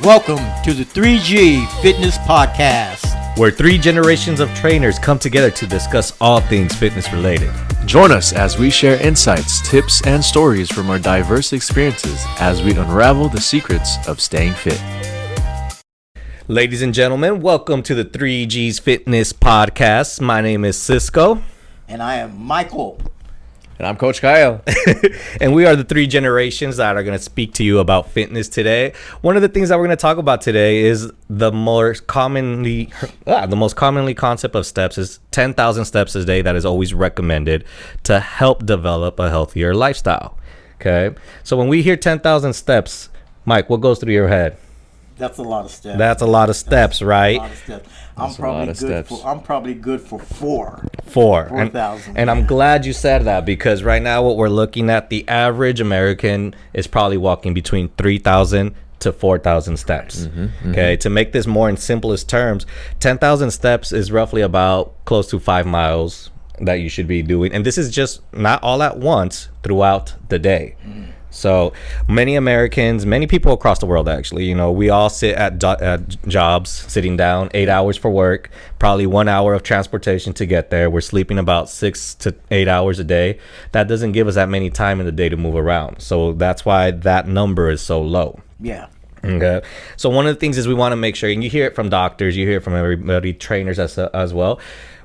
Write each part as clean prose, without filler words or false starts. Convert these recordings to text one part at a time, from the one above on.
Welcome to the 3G Fitness Podcast, where three generations of trainers come together to discuss all things fitness related. Join us as we share insights, tips, and stories from our diverse experiences as we unravel the secrets of staying fit. Ladies and gentlemen, welcome to the 3G's Fitness Podcast. My name is Cisco. and I am Michael. And I'm Coach Kyle. And we are the three generations that are going to speak to you about fitness today. One of the things that we're going to talk about today is the most commonly concept of steps is 10,000 steps a day that is always recommended to help develop a healthier lifestyle. Okay, so when we hear 10,000 steps, Mike, what goes through your head? That's a lot of steps. That's a lot of steps, right? A lot of steps. I'm probably good for 4,000. And I'm glad you said that, because right now what we're looking at, the average American is probably walking between 3,000 to 4,000 steps. Okay, to make this more in simplest terms, 10,000 steps is roughly about close to 5 miles that you should be doing, and this is just not all at once throughout the day. So many Americans, many people across the world, actually, you know, we all sit at jobs, sitting down, 8 hours for work, probably 1 hour of transportation to get there. We're sleeping about 6 to 8 hours a day. That doesn't give us that many time in the day to move around. So that's why that number is so low. Yeah. Okay. So one of the things is we want to make sure, and you hear it from doctors, you hear it from everybody, trainers as well.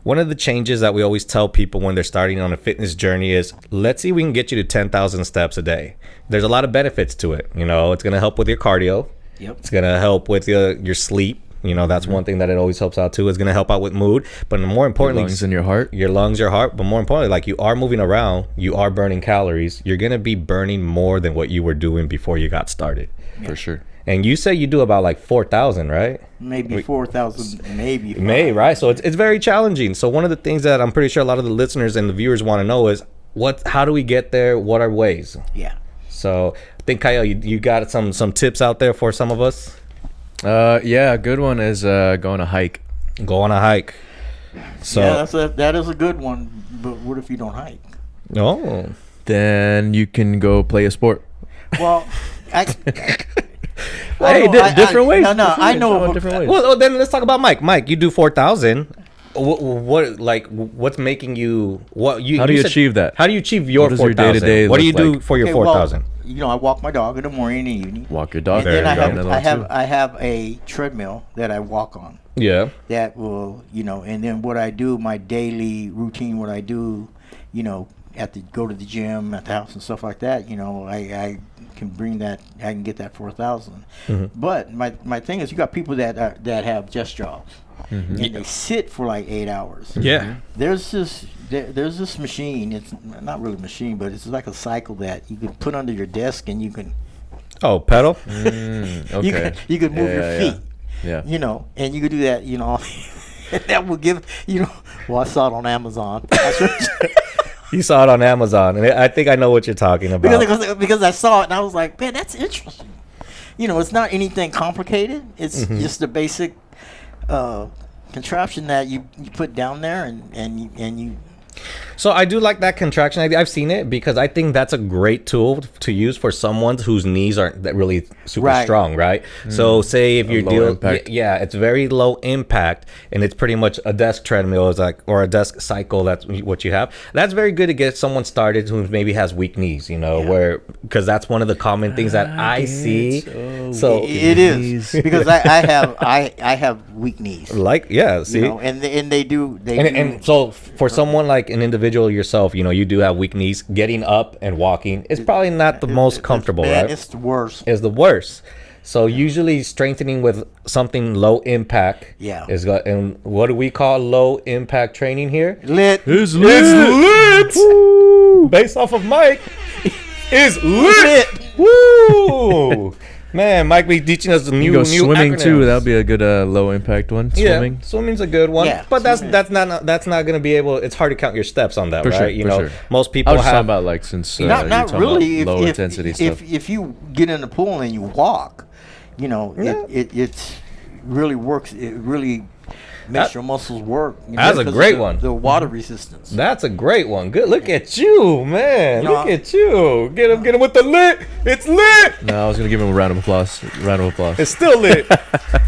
One of the changes that we always tell people when they're starting on a fitness journey is, let's see if we can get you to 10,000 steps a day. There's a lot of benefits to it. You know, it's going to help with your cardio. Yep. It's going to help with your sleep. You know, that's one thing that it always helps out too. It's going to help out with mood. But more importantly, Your lungs and your heart. Your lungs, your heart. But more importantly, like, you are moving around, you are burning calories. You're going to be burning more than what you were doing before you got started. Yeah. For sure. And you say you do about like 4,000, right? Maybe 4,000, maybe. Right? So it's very challenging. So one of the things that I'm pretty sure a lot of the listeners and the viewers want to know is, how do we get there? What are ways? Yeah. So I think, Kyle, you got some tips out there for some of us? Yeah, a good one is go on a hike. Go on a hike. So Yeah, that is a good one. But what if you don't hike? Oh. Then you can go play a sport. Well, Different ways. No, I know. Different ways. Well, then let's talk about Mike. Mike, you do 4,000. What's making you How do you achieve that? How do you achieve your 4,000? What does your day-to-day What do you look do like? for your 4,000? Well, I walk my dog in the morning and evening. Walk your dog. And then There. I have a treadmill that I walk on. Yeah. That will, and then what I do, my daily routine, what I do, go to the gym at the house and stuff like that, I can bring that, I can get that 4,000. But my thing is, you got people that have desk jobs, and they sit for like 8 hours. Yeah. There's this machine. It's not really a machine, but it's like a cycle that you can put under your desk, and you can Oh, pedal? Okay. you can move your feet. Yeah. And you could do that, that will give, well, I saw it on Amazon. You saw it on Amazon, and I think I know what you're talking about. because I saw it and I was like, man, that's interesting. It's not anything complicated. It's just a basic contraption that you put down there and you. So I do like that contraction. I've seen it, because I think that's a great tool to use for someone whose knees aren't that really super strong, right? So say if you're dealing, it's very low impact, and it's pretty much a desk treadmill or a desk cycle. That's what you have. That's very good to get someone started who maybe has weak knees, because that's one of the common things that I see. So it is, because I have weak knees. See, and they do. And so for someone like an individual yourself, you do have weak knees. Getting up and walking is probably not the most comfortable, right? It's the worst. It's the worst. So usually strengthening with something low impact. Yeah. And what do we call low impact training here? Lit. It's lit. Woo! Based off of Mike, is lit. Woo! Man, Mike be teaching us new swimming acronyms. too. That'll be a good low impact one. Swimming. Yeah, swimming's a good one. Yeah, but that's not going to be able. It's hard to count your steps on that, For right? sure. Most people I was have. talking about Not really. low intensity stuff. If you get in the pool and you walk, it's really works. It really makes your muscles work. That's a because of great one. The water resistance. That's a great one. Good. Look at you, man. You know, Look at you. Get him with the lit. It's lit. No, I was gonna give him a round of applause. It's still lit.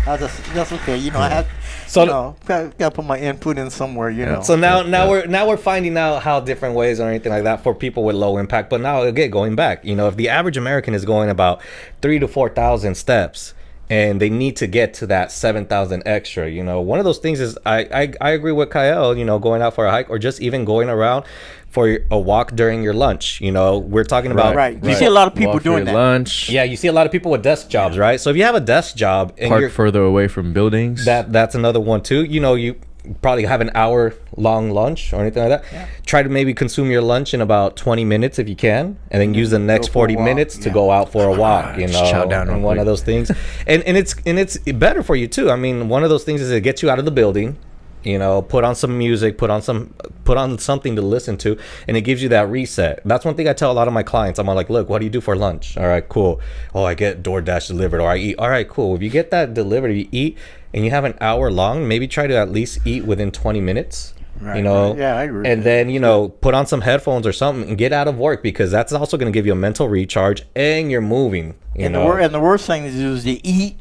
That's okay. I had. So Gotta put my input in somewhere. So now we're finding out how different ways or anything like that for people with low impact. But now again, going back, if the average American is going about 3,000 to 4,000 steps, and they need to get to that 7,000 extra, one of those things is I agree with Kyle, going out for a hike or just even going around for a walk during your lunch. We're talking about right. You see a lot of people Walk for doing your that. lunch. Yeah, you see a lot of people with desk jobs, right? So if you have a desk job and Park you're further away from buildings. that's another one too. You probably have an hour long lunch or anything like that. Yeah. Try to maybe consume your lunch in about 20 minutes if you can, and then use the next Go for a 40 walk, minutes to yeah. go out for a walk, Just chow down real and one quick. of those things. and it's better for you too. I mean, one of those things is it gets you out of the building. Put on some music, put on something to listen to, and it gives you that reset. That's one thing I tell a lot of my clients. I'm like, look, what do you do for lunch? All right, cool. Oh, I get DoorDash delivered, or I eat. All right, cool. If you get that delivered, you eat, and you have an hour long, maybe try to at least eat within 20 minutes. Right, right. Yeah, I agree. And then put on some headphones or something and get out of work, because that's also going to give you a mental recharge, and you're moving. And the worst thing to do is to eat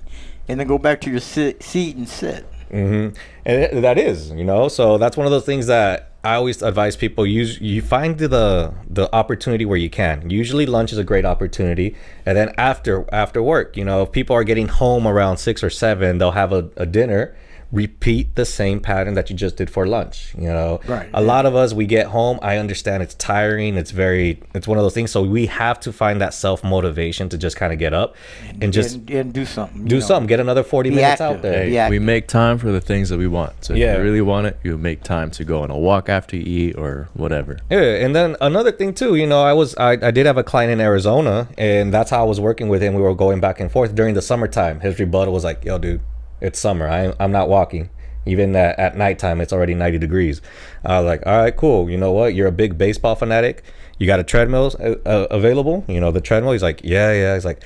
and then go back to your seat and sit. Mm-hmm. And that is, so that's one of those things that I always advise people. You find the opportunity where you can. Usually lunch is a great opportunity, and then after work, if people are getting home around 6 or 7, they'll have a dinner. Repeat the same pattern that you just did for lunch. Right. A lot of us, we get home, I understand it's tiring, it's one of those things, so we have to find that self-motivation to just kind of get up and just and do something. get another 40 Be minutes active. out there. Yeah. We make time for the things that we want. So if Yeah. you really want it, you make time to go on a walk after you eat or whatever. Yeah, and then another thing too, I did have a client in Arizona, and that's how I was working with him. We were going back and forth during the summertime. His rebuttal was like, yo, dude, it's summer. I'm not walking. Even at nighttime, it's already 90 degrees. I was like, all right, cool. You know what? You're a big baseball fanatic. You got a treadmill available? The treadmill? He's like, yeah. He's like,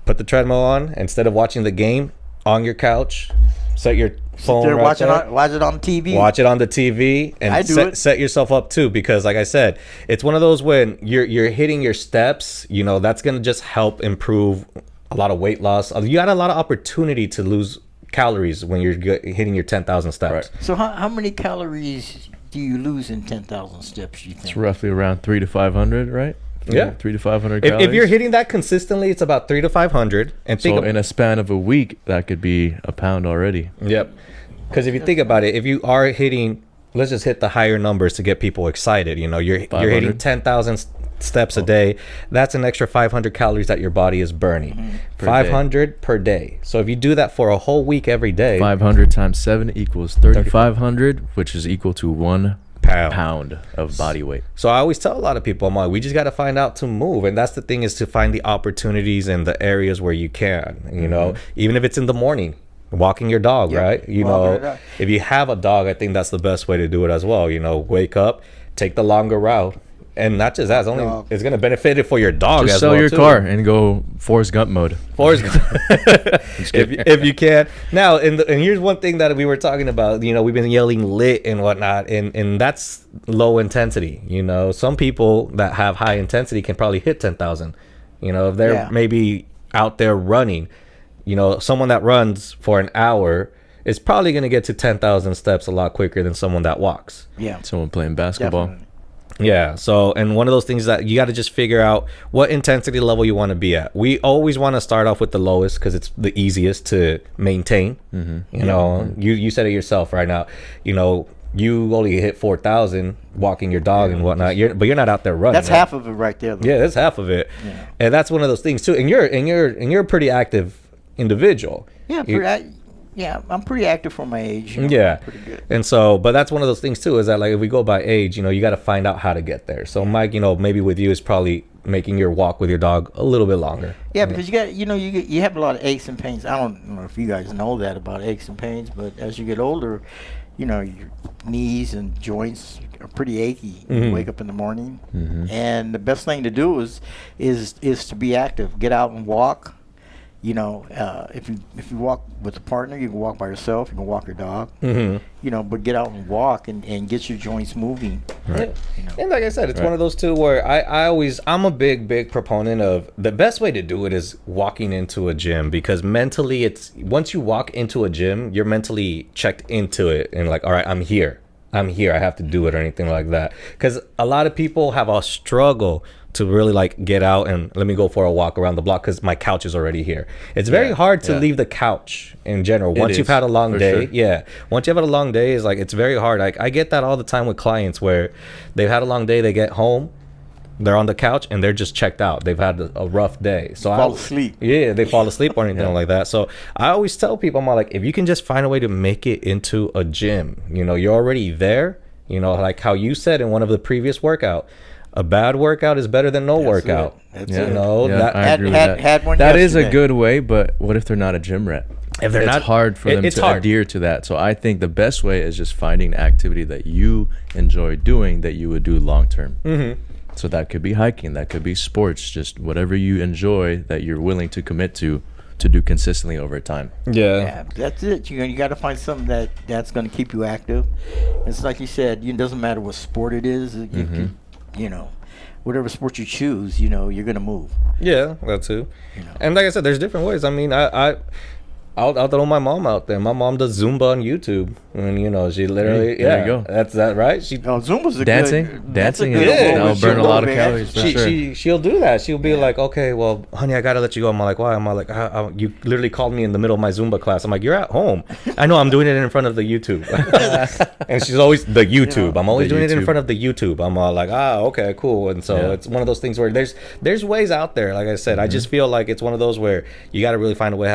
put the treadmill on. Instead of watching the game on your couch, set your phone They're right watching there. watch it on TV. Watch it on the TV I and do it. set yourself up too, because like I said, it's one of those when you're hitting your steps, that's going to just help improve a lot of weight loss. You got a lot of opportunity to lose calories when you're hitting your 10,000 steps. Right. So how many calories do you lose in 10,000 steps, you think? It's roughly around 300 to 500, right? Yeah. 300 to 500 If calories. you're hitting that consistently, it's about 300 to 500. And So in a span of a week, that could be a pound already. Yep. Because if you think about it, if you are hitting, let's just hit the higher numbers to get people excited. You're hitting 500. 10,000 steps a day. That's an extra 500 calories that your body is burning. Per 500 per day. So if you do that for a whole week every day, 500 times 7 equals 3,500, which is equal to 1 pound of body weight. So I always tell a lot of people, I'm like, we just got to find out to move. And that's the thing, is to find the opportunities and the areas where you can, even if it's in the morning, walking your dog, Yeah, right? walking your dog. If you have a dog, I think that's the best way to do it as well. Wake up, take the longer route. And not just that, it's going to benefit it for your dog Just as sell well, your too. car and go Forrest Gump mode. Forrest Gump. if you can. Now, and here's one thing that we were talking about. We've been yelling lit and whatnot, and that's low intensity. Some people that have high intensity can probably hit 10,000. If they're maybe out there running, someone that runs for an hour is probably going to get to 10,000 steps a lot quicker than someone that walks. Yeah. Someone playing basketball. Definitely. Yeah. So, and one of those things that you got to just figure out what intensity level you want to be at. We always want to start off with the lowest because it's the easiest to maintain. You said it yourself right now. You only hit 4,000 walking your dog and whatnot. But you're not out there running. That's right? half of it right there. Though. Yeah, that's half of it. Yeah. And that's one of those things too. And you're a pretty active individual. Yeah, I'm pretty active for my age. Yeah. Pretty good. And so, but that's one of those things too, is that like if we go by age, you got to find out how to get there. So Mike, maybe with you is probably making your walk with your dog a little bit longer. Yeah, because you got, you have a lot of aches and pains. I don't know if you guys know that about aches and pains, but as you get older, your knees and joints are pretty achy when you wake up in the morning. And the best thing to do is to be active. Get out and walk. You know, if you walk with a partner, you can walk by yourself. You can walk your dog. Mm-hmm. You know, but get out and walk and get your joints moving. Right. You know. And like I said, it's one of those two where I'm a big proponent of the best way to do it is walking into a gym, because mentally once you walk into a gym, you're mentally checked into it and like, all right, I'm here, I have to do it or anything like that. Because a lot of people have a struggle to really like get out and let me go for a walk around the block because my couch is already here. It's very hard to leave the couch in general once you've had a long day. Sure. Yeah, once you've had a long day, is like it's very hard. Like I get that all the time with clients where they've had a long day, they get home, they're on the couch and they're just checked out. They've had a rough day, so fall asleep. Yeah, they fall asleep or anything like that. So I always tell people, I'm like, if you can just find a way to make it into a gym, you know, you're already there. You know, like how you said in one of the previous workout. A bad workout is better than no workout. That's you it. know, I agree with that. Had one that is a yesterday. good way, but what if they're not a gym rat? If they're it's not, hard for them it's to hard. adhere to that. So I think the best way is just finding an activity that you enjoy doing that you would do long term. Mm-hmm. So that could be hiking, that could be sports, just whatever you enjoy that you're willing to commit to do consistently over time. Yeah, that's it. You got to find something that's going to keep you active. It's like you said, it doesn't matter what sport it is. You know, whatever sport you choose, you know, you're going to move. Yeah, that too. You know. And like I said, there's different ways. I mean, I'll throw my mom out there. My mom does Zumba on YouTube, and you know, she literally there you go. That's that right. She Zumba's a dancing that's a is good that'll aerobic burn a lot of aerobic calories for exercise. sure. she'll do that. She'll be like, okay, well, honey, I gotta let you go. I'm like, why? I'm like, you literally called me in the middle of my Zumba class. I'm like, you're at home. I know, I'm doing it in front of the YouTube. And she's always the YouTube. I'm always doing it in front of the YouTube. I'm all like, okay, cool. And so it's one of those things where there's ways out there. Like I said, I just feel like it's one of those where you got to really find a way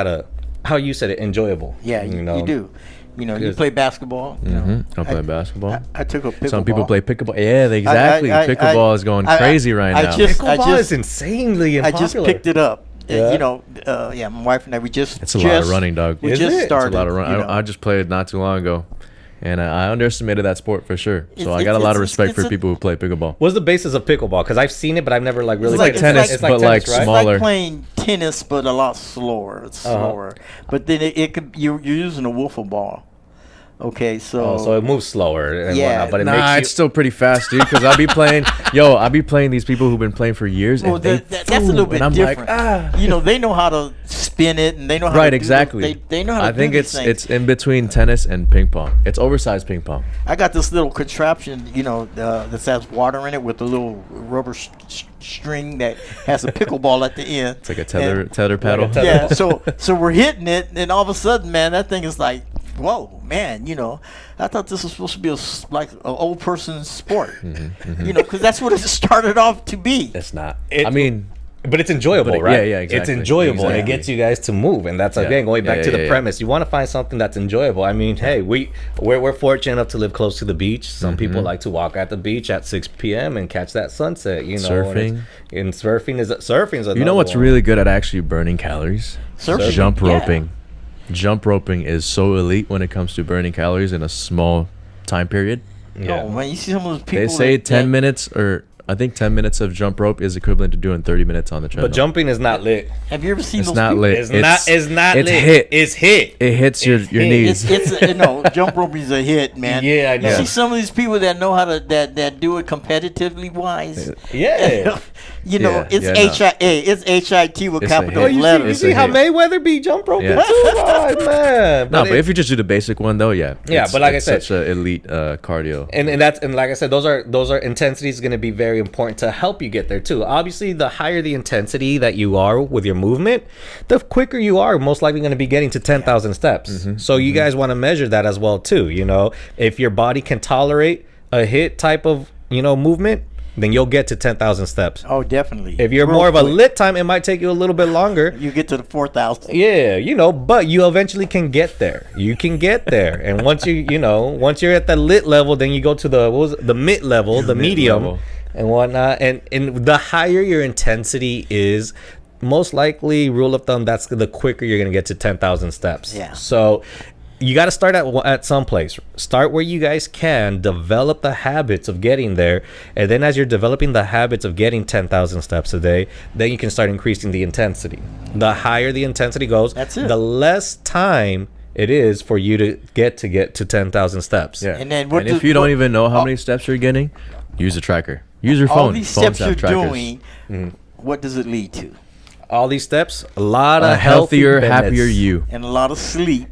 how you said it, enjoyable. Yeah, you know. you do. You know, you play basketball. You know, I play basketball. I took a pickleball. Some people play pickleball. Yeah, exactly. Pickleball is going crazy right now. Pickleball is insanely I popular. just picked it up. Yeah. You know, my wife and I, we just. It's a lot of running, dog. We Is just it? started. It's a lot of running. you know. I just played not too long ago, and I underestimated that sport for sure. So It's- I got a lot of it's- respect it's for a- people who play pickleball. What's the basis of pickleball? Because I've seen it, but I've never like really. It's like played it. tennis, it's but like tennis, right? smaller. It's like playing tennis, but a lot slower. It's slower. But then it could you're using a wiffle ball. Okay, so So it moves slower and Yeah, whatnot, but it Nah, makes you. it's still pretty fast, dude. Because I'll be playing, these people who've been playing for years, well, and they that's a little bit and I'm different. like, You know, they know how to spin it, and they know how right, to do exactly. They know how to I think do these things. it's in between tennis and ping pong. It's oversized ping pong. I got this little contraption, you know, that has water in it with a little rubber string that has a pickleball at the end. It's like a tether paddle. tether- Yeah, so we're hitting it, and all of a sudden, man, that thing is like, whoa, man, you know, I thought this was supposed to be like an old person's sport, you know, because that's what it started off to be. It's not. It- I mean, But it's enjoyable, But right? yeah, It's exactly. enjoyable, and it Exactly. gets you guys to move, and that's again going back Yeah, to the yeah. premise. You want to find something that's enjoyable. I mean, hey, we're fortunate enough to live close to the beach. Some people like to walk at the beach at 6 p.m. and catch that sunset. You know, Surfing. and surfing is another you know what's one. really good at actually burning calories? Surfing, Jump yeah. roping. Jump roping is so elite when it comes to burning calories in a small time period. Yeah. Oh man, you see some of those people. They say that- 10 that- minutes, or I think 10 minutes of jump rope is equivalent to doing 30 minutes on the treadmill. But jumping is not lit. Have you ever seen It's those not people? lit. It's not it's lit. hit. It's hit. It hits your hit. knees. It's no, jump rope is a hit, man. Yeah, I know. You see some of these people that know how to that do it competitively wise. Yeah. You know, Yeah, it's yeah, no. it's HIT with It's a capital hit. You letters. see a how hit. Mayweather be jump roping Yeah. too? Oh, man. No, but it- if you just do the basic one though, yeah. Yeah, but like I it's said- such an elite cardio. and like I said, those are intensities going to be very important to help you get there too. Obviously, the higher the intensity that you are with your movement, the quicker you are most likely going to be getting to 10,000 steps. So you guys want to measure that as well too. You know, if your body can tolerate a hit type of movement, then you'll get to 10,000 steps. Oh, definitely. If you're Real more of a quick. lit time, it might take you a little bit longer. You get to the 4,000. Yeah, but you eventually can get there. You can get there, and once once you're at the lit level, then you go to the mid level, the medium, Mid-level. and whatnot. And the higher your intensity is, most likely, rule of thumb, that's the quicker you're gonna get to 10,000 steps. Yeah. So you got to start at some place. Start where you guys can develop the habits of getting there, and then as you're developing the habits of getting 10,000 steps a day, then you can start increasing the intensity. The higher the intensity goes, That's it. the less time it is for you to get to 10,000 steps. Yeah. And then if you don't even know how many steps you're getting, use a tracker. Use your phone. all these Phones steps you're have trackers. doing, what does it lead to? All these steps, a lot A of healthier, healthy happier benefits. you. And a lot of sleep.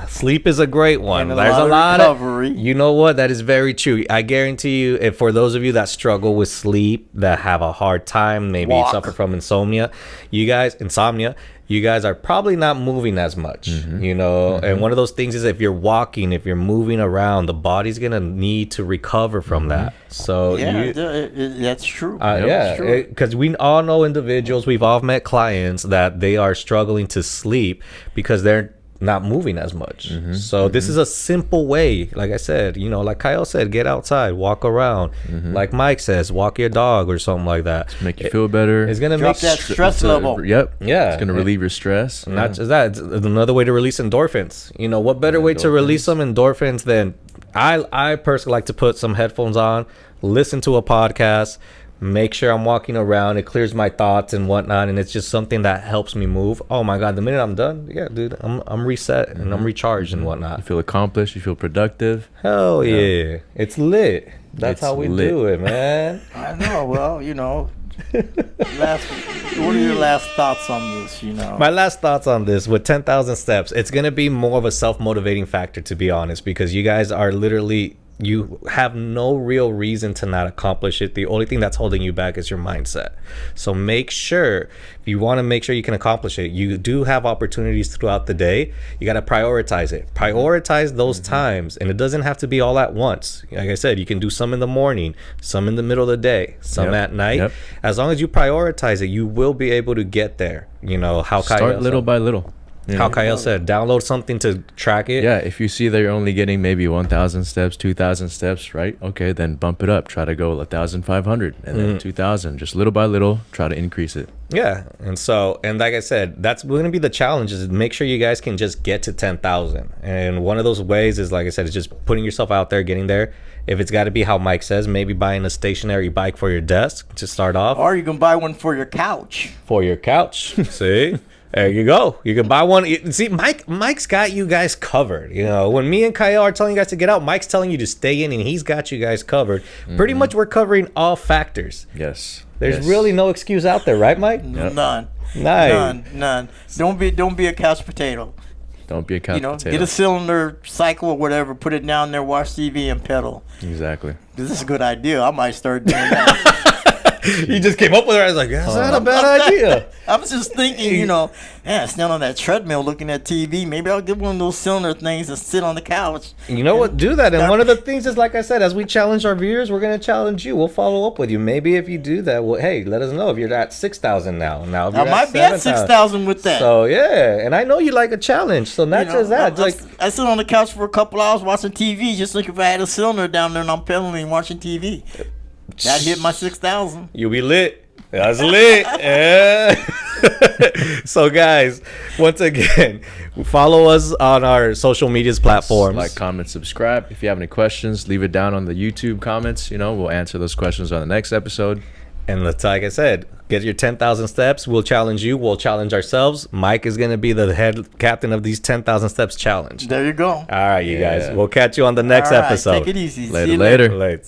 Sleep is a great one. And a There's lot a of lot recovery. of, you know what? That is very true. I guarantee you, if for those of you that struggle with sleep, that have a hard time, maybe Walk. suffer from insomnia, you guys are probably not moving as much, you know. And one of those things is if you're walking, if you're moving around, the body's gonna need to recover from that. So Yeah, that's true. yeah, That's true. because we all know individuals, we've all met clients that they are struggling to sleep because they're not moving as much. So this is a simple way, like I said, you know, like Kyle said, get outside, walk around. Like Mike says, walk your dog or something like that. Make you feel better. It's gonna Drop make that stress level. Yep. Yeah. It's gonna relieve your stress. not just that, it's another way to release endorphins. You know, what better way to release some endorphins than I personally like to put some headphones on, listen to a podcast, make sure I'm walking around. It clears my thoughts and whatnot, and it's just something that helps me move. Oh my god, the minute I'm done, yeah, dude, I'm reset and I'm recharged and You whatnot. feel accomplished. You feel productive. Hell yeah, it's lit. That's It's how we lit. do it, man. I know. Well, you know, what are your last thoughts on this? You know, My last thoughts on this with 10,000 steps, it's going to be more of a self-motivating factor, to be honest, because you guys are literally, you have no real reason to not accomplish it. The only thing that's holding you back is your mindset. So make sure, if you want to make sure you can accomplish it, you do have opportunities throughout the day. You got to prioritize it. Prioritize those times, and it doesn't have to be all at once. Like I said, you can do some in the morning, some in the middle of the day, some Yep. at night. Yep. As long as you prioritize it, you will be able to get there. You know, how Kyle Start little said. by little. You How know? Kyle said, download something to track it. Yeah, if you see that you're only getting maybe 1,000 steps, 2,000 steps, right? Okay, then bump it up. Try to go 1,500 and then 2,000. Just little by little, try to increase it. Yeah. And like I said, that's going to be the challenge, is make sure you guys can just get to 10,000. And one of those ways is, like I said, is just putting yourself out there, getting there. If it's got to be how Mike says, maybe buying a stationary bike for your desk to start off, or you can buy one for your couch. for your couch. See? There you go. You can buy one. See, Mike's got you guys covered. You know, when me and Kyle are telling you guys to get out, Mike's telling you to stay in, and he's got you guys covered. Pretty much, we're covering all factors. Yes. There's Yes. really no excuse out there, right, Mike? Yep. None. Nice. None. Don't be a couch potato. Don't be a couch You know, potato. get a cylinder, cycle or whatever, put it down there, watch TV, and pedal. Exactly. This is a good idea. I might start doing that. He just came up with it. I was like, that's not a bad idea. I was just thinking, you know, man, stand on that treadmill looking at TV. Maybe I'll get one of those cylinder things and sit on the couch. You know what? Do that. And one of the things is, like I said, as we challenge our viewers, we're going to challenge you. We'll follow up with you. Maybe if you do that, well, hey, let us know if you're at 6,000 now. Now, if I you're might be at 7,000. 6,000 with that. So, yeah. And I know you like a challenge. So, not You know, just that. I sit on the couch for a couple hours watching TV, just like if I had a cylinder down there and I'm pedaling and watching TV. That hit my 6,000. You'll be lit. That's lit. Yeah. So, guys, once again, follow us on our social medias platforms. Like, comment, subscribe. If you have any questions, leave it down on the YouTube comments. You know, we'll answer those questions on the next episode. And like I said, get your 10,000 steps. We'll challenge you. We'll challenge ourselves. Mike is going to be the head captain of these 10,000 steps challenge. There you go. All right, you guys. Yeah. We'll catch you on the next All right, episode. take it easy. See Later, you later. Later.